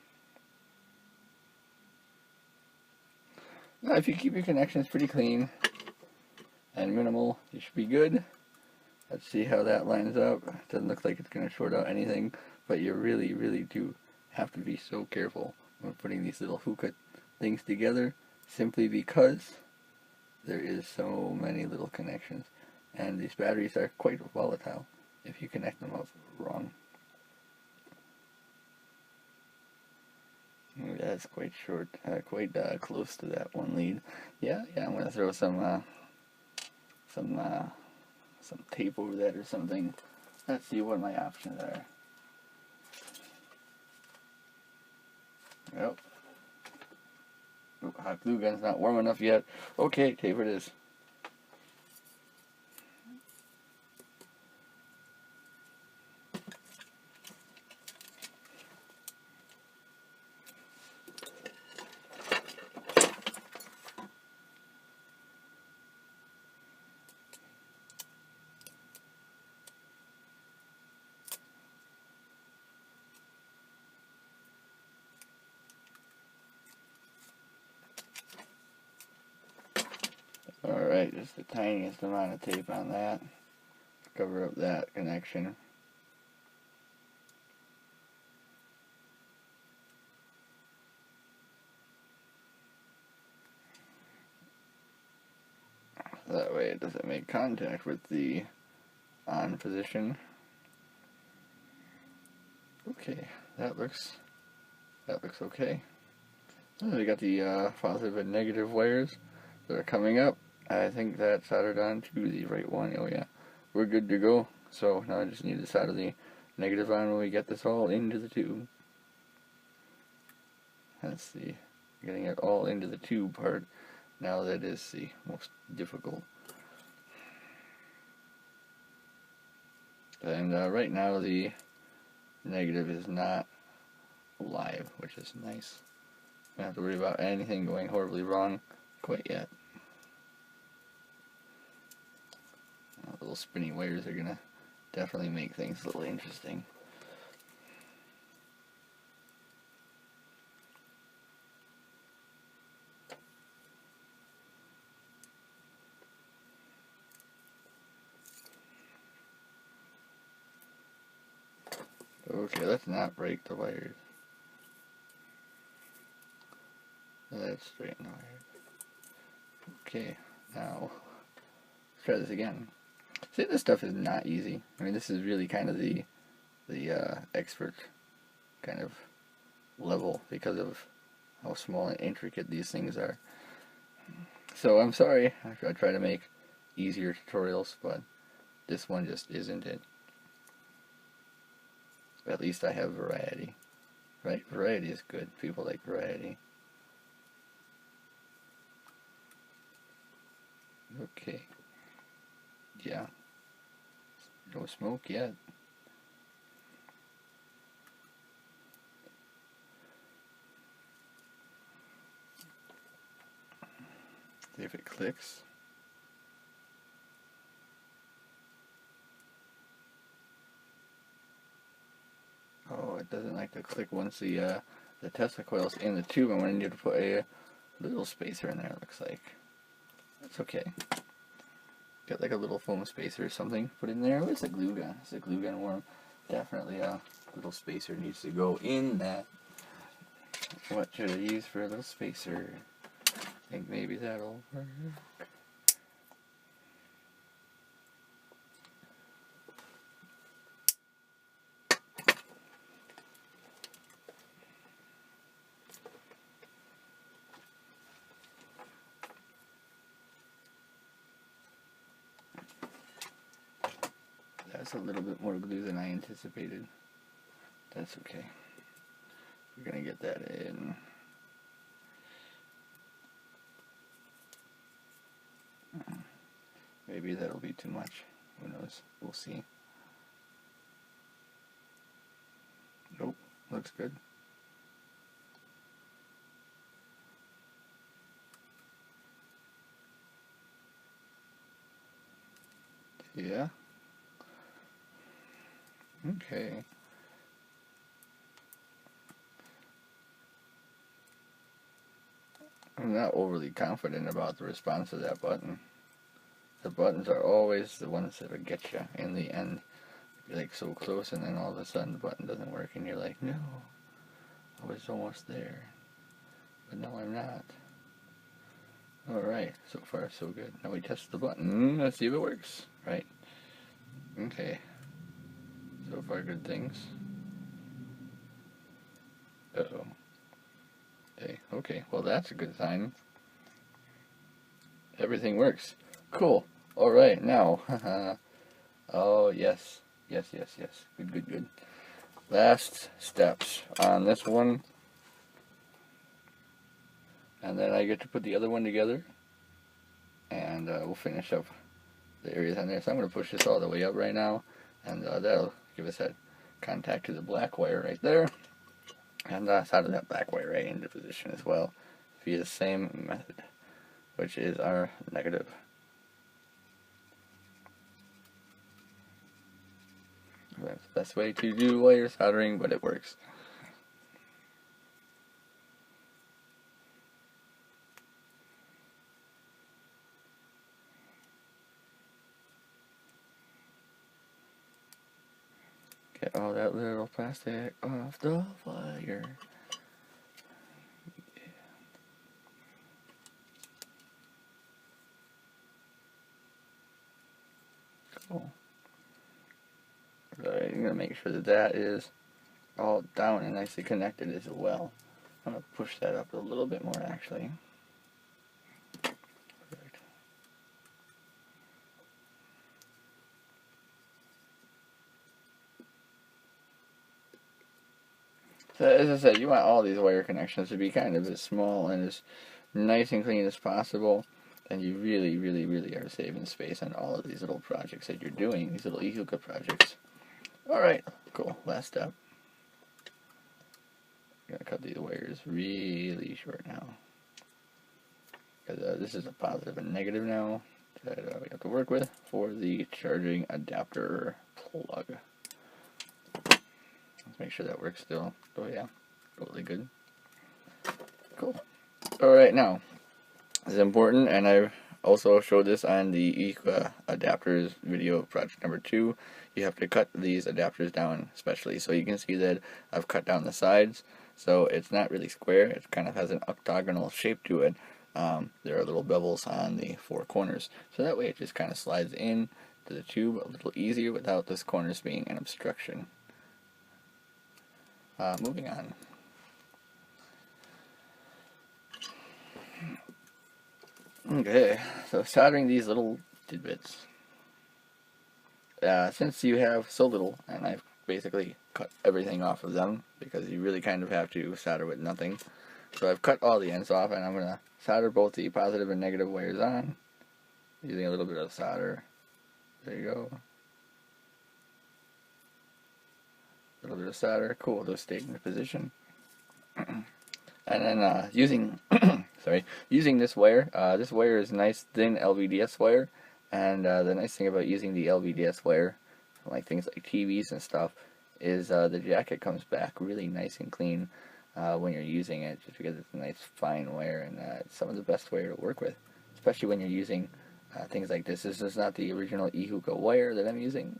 Now, if you keep your connections pretty clean and minimal, you should be good. Let's see how that lines up. It doesn't look like it's going to short out anything, but you really, really do have to be so careful when putting these little hookah things together, simply because there is so many little connections, and these batteries are quite volatile if you connect them up wrong. That's quite short, quite close to that one lead. Yeah, I'm gonna throw some tape over that or something. Let's see what my options are. Yep. Oh, hot glue gun's not warm enough yet. Okay, tape it is. Alright, just the tiniest amount of tape on that. Cover up that connection. That way it doesn't make contact with the on position. Okay, that looks okay. So we got the positive and negative wires that are coming up. I think that's soldered on to the right one. Oh yeah, we're good to go. So now I just need to solder the negative on when we get this all into the tube. That's the getting it all into the tube part. Now that is the most difficult. And right now the negative is not live, which is nice. Don't have to worry about anything going horribly wrong quite yet. Little spinny wires are gonna definitely make things a little interesting. Okay, let's not break the wires. Let's straighten the wires. Okay, now let's try this again. See, this stuff is not easy. I mean, this is really kind of the expert kind of level because of how small and intricate these things are. So I'm sorry, I try to make easier tutorials, but this one just isn't it. At least I have variety, right? Variety is good. People like variety. Okay. Yeah. No smoke yet. See if it clicks. Oh, it doesn't like to click once the Tesla coil's in the tube. I'm going to need to put a little spacer in there, it looks like. That's okay. Got like a little foam spacer or something put in there. What's a glue gun? Is a glue gun warm? Definitely a little spacer needs to go in that. What should I use for a little spacer? I think maybe that'll work. That's a little bit more glue than I anticipated. That's okay. We're gonna get that in. Maybe that'll be too much. Who knows? We'll see. Nope, looks good. Yeah. Okay. I'm not overly confident about the response to that button. The buttons are always the ones that'll get you in the end. You're like so close and then all of a sudden the button doesn't work and you're like, no, I was almost there. But no, I'm not. Alright, so far so good. Now we test the button. Let's see if it works. Right. Okay. So far good things. Uh-oh. Hey, okay, well that's a good sign. Everything works. Cool. Alright, now. Oh, yes. Yes. Good. Last steps on this one. And then I get to put the other one together. And we'll finish up the areas on there. So I'm going to push this all the way up right now. And that'll give us that contact to the black wire right there. And solder that black wire right into position as well via the same method, which is our negative. That's the best way to do wire soldering, but it works. Get all that little plastic off the wire. Cool. Right, I'm going to make sure that that is all down and nicely connected as well. I'm going to push that up a little bit more actually. Perfect. So as I said, you want all these wire connections to be kind of as small and as nice and clean as possible. And you really are saving space on all of these little projects that you're doing, these little E-Hookah projects. Alright, cool. Last step. I'm going to cut these wires really short now. Because this is a positive and negative now that we have to work with for the charging adapter plug. Let's make sure that works still. Oh yeah, totally good. Cool. Alright, now, this is important, and I've also showed this on the E-Hookah adapters video project number 2. You have to cut these adapters down especially, so you can see that I've cut down the sides, so it's not really square, it kind of has an octagonal shape to it. there are little bevels on the four corners. So that way it just kind of slides in to the tube a little easier without those corners being an obstruction. Moving on. Okay, so soldering these little tidbits. Since you have so little, and I've basically cut everything off of them, because you really kind of have to solder with nothing. So I've cut all the ends off, and I'm going to solder both the positive and negative wires on, using a little bit of solder. There you go. A little bit of solder. Cool, those stay in position. And then using using this wire is nice thin LVDS wire, and the nice thing about using the LVDS wire, like things like TVs and stuff, is the jacket comes back really nice and clean when you're using it, just because it's a nice fine wire, and it's some of the best wire to work with, especially when you're using things like this. This is not the original E-Hookah wire that I'm using.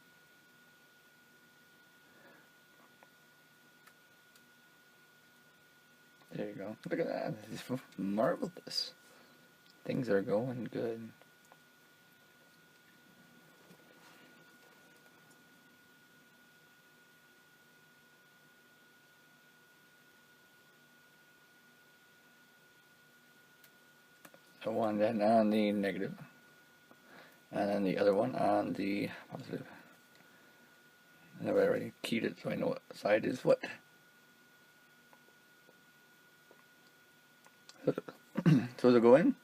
There you go. Look at that. This is marvelous. Things are going good. So one then on the negative, and then the other one on the positive. And I've already keyed it so I know what side is what. So to go in,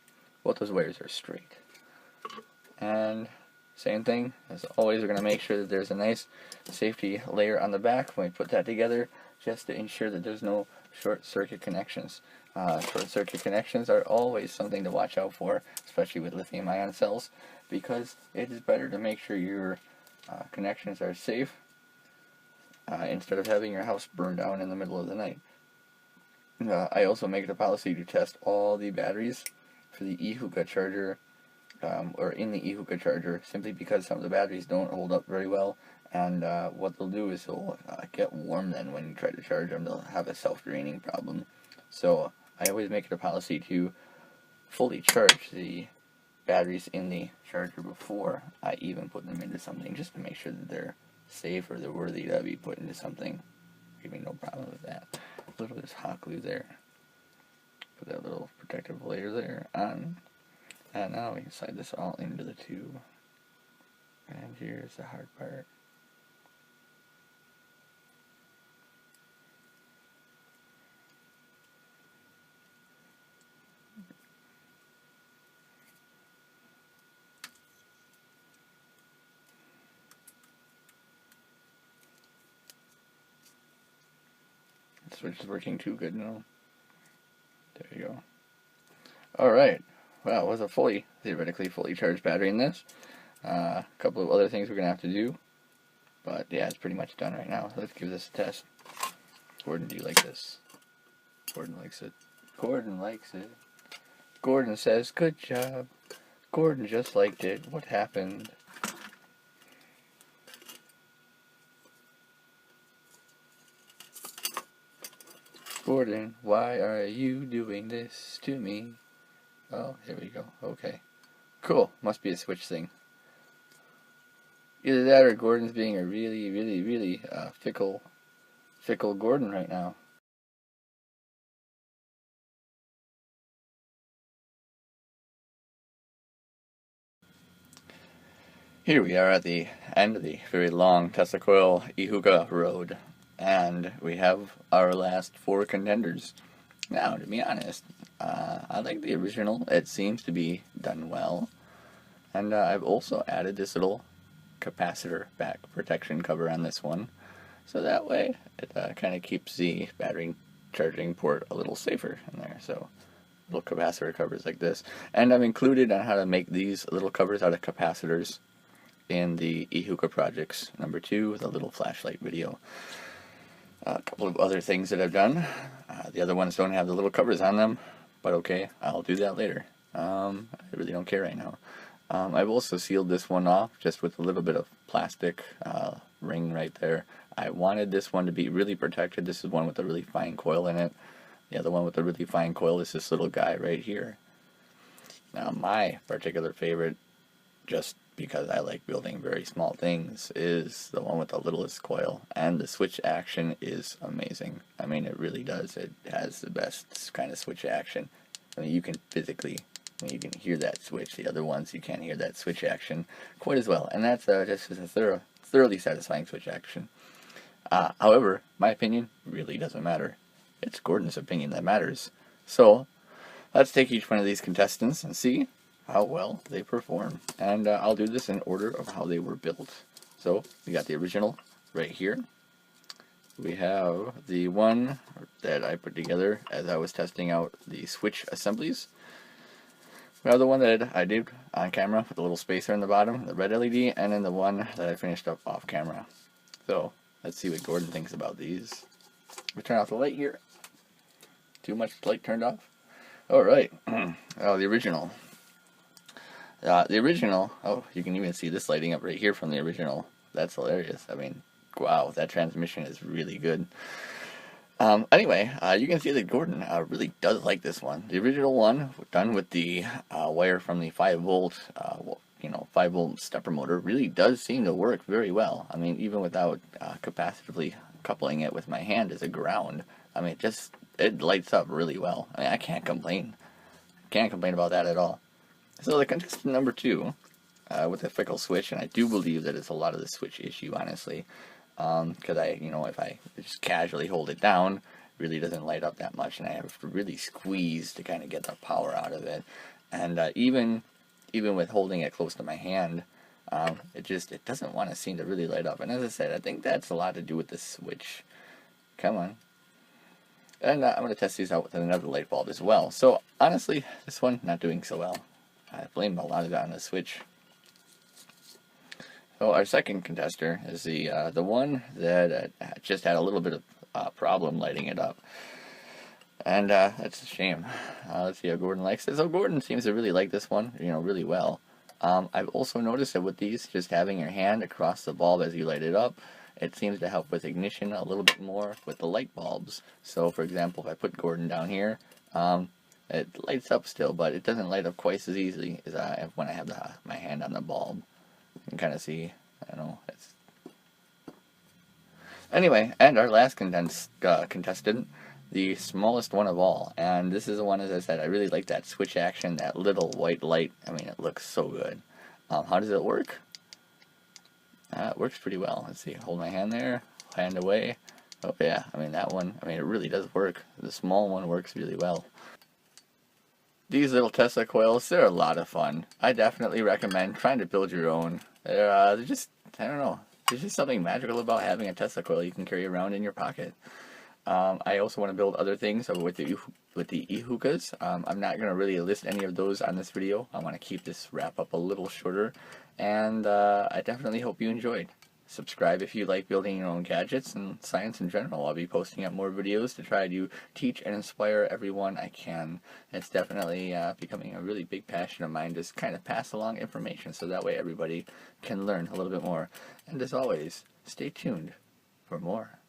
both those wires are straight. And same thing, as always, we're going to make sure that there's a nice safety layer on the back when we put that together, just to ensure that there's no short circuit connections. Short circuit connections are always something to watch out for, especially with lithium ion cells, because it is better to make sure your connections are safe instead of having your house burned down in the middle of the night. I also make it a policy to test all the batteries for the E-Hookah charger, or in the E-Hookah charger, simply because some of the batteries don't hold up very well, and what they'll do is they'll get warm then when you try to charge them. They'll have a self-draining problem. So I always make it a policy to fully charge the batteries in the charger before I even put them into something, just to make sure that they're safe or they're worthy to be put into something. Give me no problem with that. A little bit of hot glue there. Put that little protective layer there on. And now we can slide this all into the tube. And here's the hard part. The switch is working too good now. There you go. Alright. Well, it was a theoretically fully charged battery in this. A couple of other things we're going to have to do. But yeah, it's pretty much done right now. Let's give this a test. Gordon, do you like this? Gordon likes it. Gordon likes it. Gordon says, good job. Gordon just liked it. What happened? Gordon, why are you doing this to me? Oh, here we go. Okay. Cool. Must be a switch thing. Either that or Gordon's being a really fickle Gordon right now. Here we are at the end of the very long Tesla Coil E-Hookah road, and we have our last 4 contenders. Now, to be honest, I like the original. It seems to be done well, and I've also added this little capacitor back protection cover on this one, so that way it kind of keeps the battery charging port a little safer in there. So little capacitor covers like this, and I've included on how to make these little covers out of capacitors in the E-Hookah projects number 2, the little flashlight video. A couple of other things that I've done. The other ones don't have the little covers on them, but okay, I'll do that later. I really don't care right now. I've also sealed this one off just with a little bit of plastic ring right there. I wanted this one to be really protected. This is one with a really fine coil in it. The other one with a really fine coil is this little guy right here. Now, my particular favorite, just because I like building very small things, is the one with the littlest coil, and the switch action is amazing. I mean, it really does. It has the best kind of switch action. I mean, you can physically, you can hear that switch. The other ones, you can't hear that switch action quite as well, and that's just a thoroughly satisfying switch action. However, my opinion really doesn't matter. It's Gordon's opinion that matters. So, let's take each one of these contestants and see how well they perform. And I'll do this in order of how they were built. So, we got the original right here. We have the one that I put together as I was testing out the switch assemblies. We have the one that I did on camera with the little spacer in the bottom, the red LED, and then the one that I finished up off camera. So, let's see what Gordon thinks about these. We turn off the light here. Too much light turned off? Alright. Oh, the original. Oh, you can even see this lighting up right here from the original. That's hilarious. I mean, wow, that transmission is really good. Anyway, you can see that Gordon really does like this one. The original one, done with the wire from the 5-volt, 5-volt stepper motor, really does seem to work very well. I mean, even without capacitively coupling it with my hand as a ground, I mean, it lights up really well. I mean, I can't complain. Can't complain about that at all. So the contestant number 2, with the fickle switch, and I do believe that it's a lot of the switch issue, honestly. Because if I just casually hold it down, it really doesn't light up that much, and I have to really squeeze to kind of get the power out of it. And even with holding it close to my hand, it doesn't want to seem to really light up. And as I said, I think that's a lot to do with the switch. Come on. And I'm going to test these out with another light bulb as well. So honestly, this one not doing so well. I blame a lot of that on the switch. So our second contester is the one that just had a little bit of problem lighting it up, and that's a shame. Let's see how Gordon likes it. So Gordon seems to really like this one, really well. I've also noticed that with these, just having your hand across the bulb as you light it up, it seems to help with ignition a little bit more with the light bulbs. So for example, if I put Gordon down here, it lights up still, but it doesn't light up quite as easily as when I have my hand on the bulb. You can kind of see, I don't know. Anyway, and our last contestant, the smallest one of all. And this is the one, as I said, I really like that switch action, that little white light. I mean, it looks so good. How does it work? It works pretty well. Let's see, hold my hand there, hand away. Oh yeah, I mean that one, it really does work. The small one works really well. These little Tesla coils, they're a lot of fun. I definitely recommend trying to build your own. They're just, I don't know, there's just something magical about having a Tesla coil you can carry around in your pocket. I also want to build other things with the E-Hookahs. I'm not going to really list any of those on this video. I want to keep this wrap up a little shorter, and I definitely hope you enjoyed. Subscribe if you like building your own gadgets and science in general. I'll be posting up more videos to try to teach and inspire everyone I can. It's definitely becoming a really big passion of mine, just kind of pass along information so that way everybody can learn a little bit more. And as always, stay tuned for more.